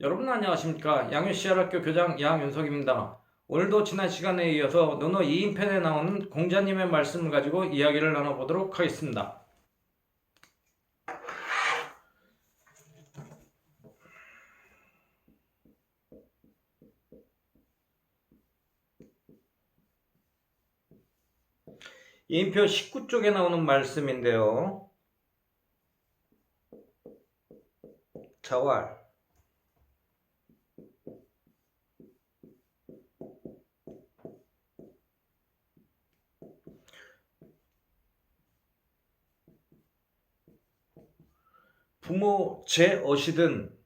여러분 안녕하십니까. 양유씨알학교 교장 양윤석입니다. 오늘도 지난 시간에 이어서 논어 2인편에 나오는 공자님의 말씀을 가지고 이야기를 나눠보도록 하겠습니다. 이인표 19쪽에 나오는 말씀인데요. 자왈 부모 제엇이든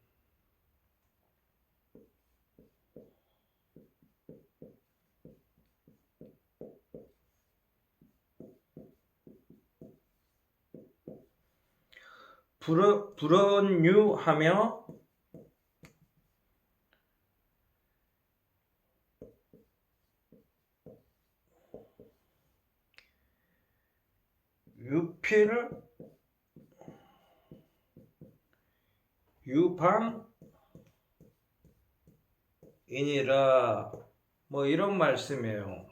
불언유하며 유필 유방이니라 뭐 이런 말씀이에요.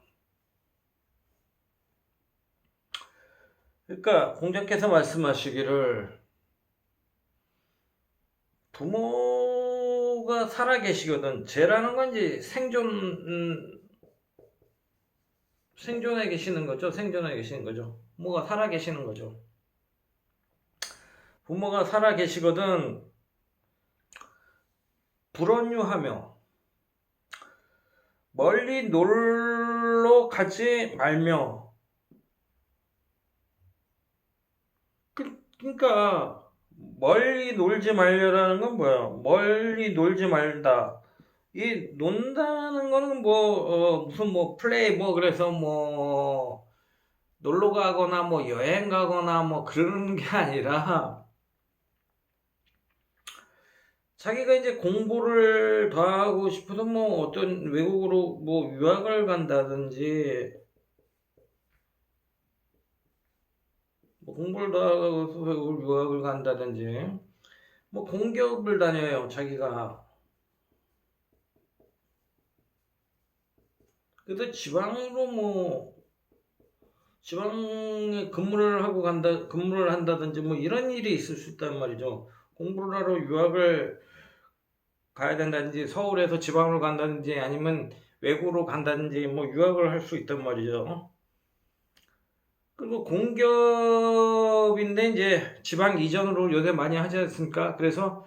그러니까 공자께서 말씀하시기를 부모가 살아계시거든. 죄라는 건 이제 생존해 계시는 거죠. 생존해 계시는 거죠. 부모가 살아계시는 거죠. 부모가 살아계시거든. 불언유하며 멀리 놀러 가지 말며. 그러니까 멀리 놀지 말려라는 건 뭐야? 멀리 놀지 말다. 이 논다는 거는 무슨 플레이 그래서 놀러 가거나 여행 가거나 그러는 게 아니라 자기가 이제 공부를 더 하고 싶어서 어떤 외국으로 유학을 간다든지 공부를 더 하고 외국으로 유학을 간다든지 공기업을 다녀요 자기가. 그래서 지방에 근무를 한다든지 이런 일이 있을 수 있단 말이죠. 공부를 하러 유학을 가야 된다든지 서울에서 지방으로 간다든지 아니면 외국으로 간다든지 유학을 할 수 있단 말이죠. 그리고 공기업인데 이제 지방 이전으로 요새 많이 하지 않습니까? 그래서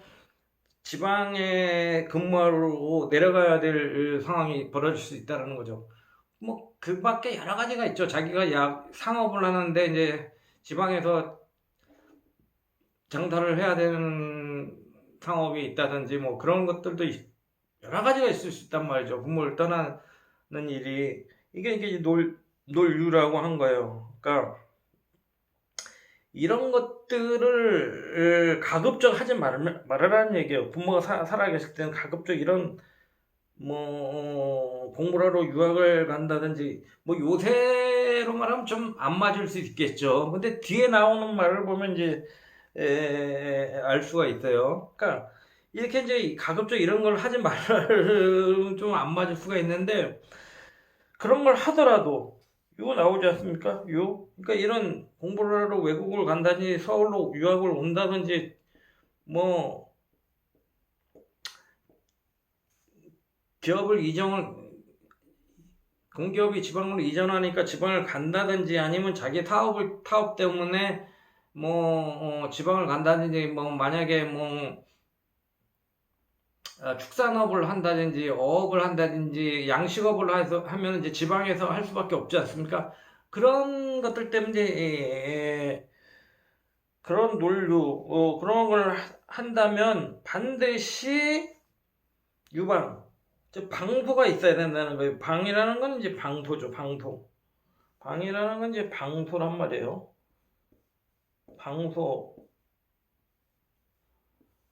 지방에 근무하러 내려가야 될 상황이 벌어질 수 있다는 거죠. 그 밖에 여러 가지가 있죠. 자기가 상업을 하는데 이제 지방에서 장사를 해야 되는 상업이 있다든지 그런 것들도 여러 가지가 있을 수 있단 말이죠. 부모를 떠나는 일이. 이게 이제 놀유라고 한 거예요. 그러니까 이런 것들을 가급적 하지 말으라는 얘기예요. 부모가 살아계실 때는 가급적 이런 공부를 하러 유학을 간다든지 요새로 말하면 좀 안 맞을 수 있겠죠. 근데 뒤에 나오는 말을 보면 이제 알 수가 있어요. 그러니까 이렇게 이제 가급적 이런 걸 하지 말을 좀 안 맞을 수가 있는데 그런 걸 하더라도 이거 나오지 않습니까? 그러니까 이런 공부를 하러 외국을 간다든지 서울로 유학을 온다든지 공기업이 지방으로 이전하니까 지방을 간다든지 아니면 자기 타업 때문에 지방을 간다든지 만약에 축산업을 한다든지 어업을 한다든지 양식업을 하면 이제 지방에서 할 수밖에 없지 않습니까? 그런 것들 때문에 그런 논류 그런 걸 한다면 반드시 유방 즉 방토가 있어야 된다는 거예요. 방이라는 건 이제 방토죠. 방이라는 건 이제 방토란 말이에요. 방소.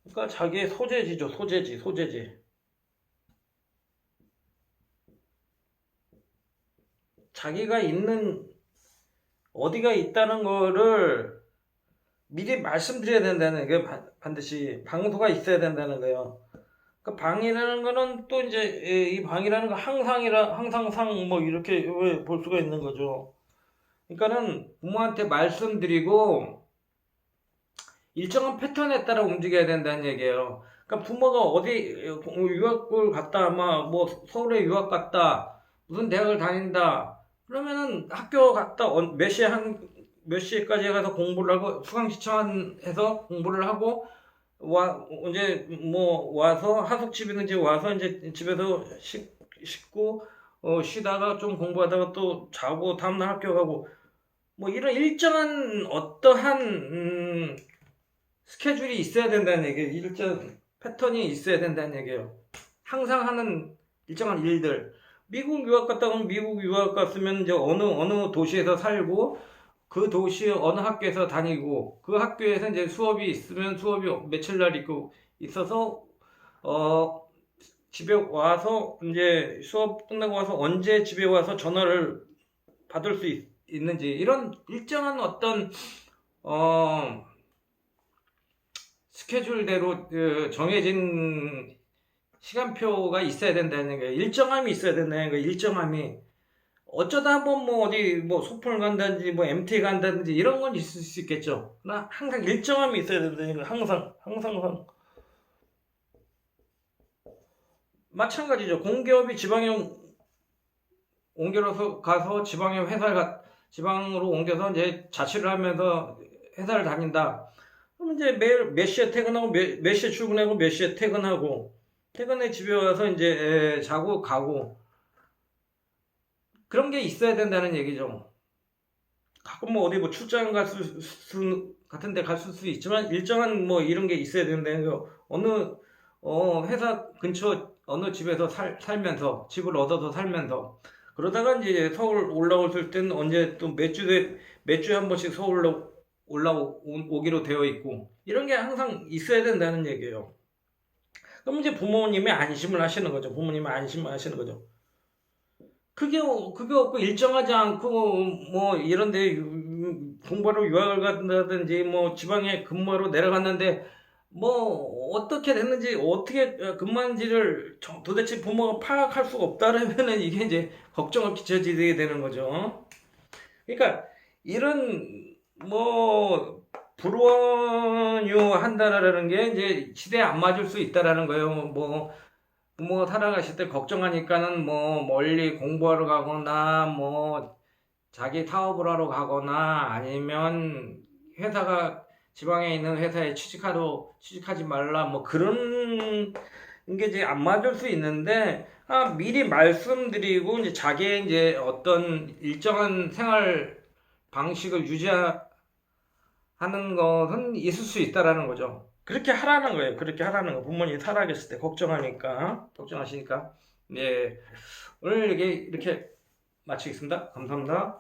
그러니까 자기의 소재지죠. 소재지. 자기가 있는 어디가 있다는 거를 미리 말씀드려야 된다는 게 반드시 방토가 있어야 된다는 거예요. 그 방이라는 거는 또 이제 이 방이라는 거 항상상 뭐 이렇게 볼 수가 있는 거죠. 그러니까는 부모한테 말씀드리고 일정한 패턴에 따라 움직여야 된다는 얘기예요. 그러니까 부모가 어디 유학을 갔다 아마 뭐 서울에 유학 갔다 무슨 대학을 다닌다 그러면은 학교 갔다 몇 시에까지 가서 공부를 하고 수강 신청해서 공부를 하고 이제 뭐 와서 하숙집이든지 와서 이제 집에서 씻고 쉬다가 좀 공부하다가 또 자고 다음날 학교 가고 뭐 이런 일정한 어떠한 스케줄이 있어야 된다는 얘기예요. 일정 패턴이 있어야 된다는 얘기예요. 항상 하는 일정한 일들. 미국 유학 갔다 오면 미국 유학 갔으면 이제 어느 도시에서 살고 그 도시 어느 학교에서 다니고 그 학교에서 이제 수업이 있으면 수업이 며칠 날 있고 있어서 어 집에 와서 이제 수업 끝나고 와서 언제 집에 와서 전화를 받을 수 있는지 이런 일정한 어떤 어 스케줄대로 정해진 시간표가 있어야 된다는 거예요. 일정함이 있어야 된다는 거예요. 일정함이. 어쩌다 한번 뭐 어디 뭐 소풍을 간다든지 뭐 MT 간다든지 이런 건 있을 수 있겠죠. 그러나 항상 일정함이 있어야 된다는 거예요. 항상. 마찬가지죠. 공기업이 지방에 옮겨서 가서 지방으로 옮겨서 이제 자취를 하면서 회사를 다닌다. 그럼 이제 매일 몇 시에 퇴근하고 몇 시에 출근하고 몇 시에 퇴근하고 퇴근해 집에 와서 이제 자고 가고 그런 게 있어야 된다는 얘기죠. 가끔 뭐 어디 뭐 출장 같은 데 갔을 수 있지만 일정한 뭐 이런 게 있어야 된다는 거. 어느 회사 근처 어느 집에서 살면서 집을 얻어서 살면서 그러다가 이제 서울 올라올 때는 언제 또 몇 주에 한 번씩 서울로 올라오기로 되어 있고 이런 게 항상 있어야 된다는 얘기예요. 그럼 이제 부모님이 안심을 하시는 거죠. 부모님이 안심을 하시는 거죠. 그게 없고 일정하지 않고 뭐 이런데 공부하러 유학을 간다든지 뭐 지방에 근무하러 내려갔는데 뭐 어떻게 됐는지 어떻게 근무한지를 도대체 부모가 파악할 수가 없다라면은 이게 이제 걱정을 끼쳐지게 되는 거죠. 그러니까 이런 뭐 불원유한다라는 게 이제 시대에 안 맞을 수 있다라는 거예요. 뭐 부모 살아가실 때 걱정하니까는 뭐 멀리 공부하러 가거나 뭐 자기 사업을 하러 가거나 아니면 회사가 지방에 있는 회사에 취직하지 말라 뭐 그런 게 이제 안 맞을 수 있는데 미리 말씀드리고 이제 자기의 이제 어떤 일정한 생활 방식을 유지하는 것은 있을 수 있다라는 거죠. 그렇게 하라는 거예요. 그렇게 하라는 거. 부모님이 살아계실 때 걱정하시니까. 예. 오늘 이렇게 마치겠습니다. 감사합니다.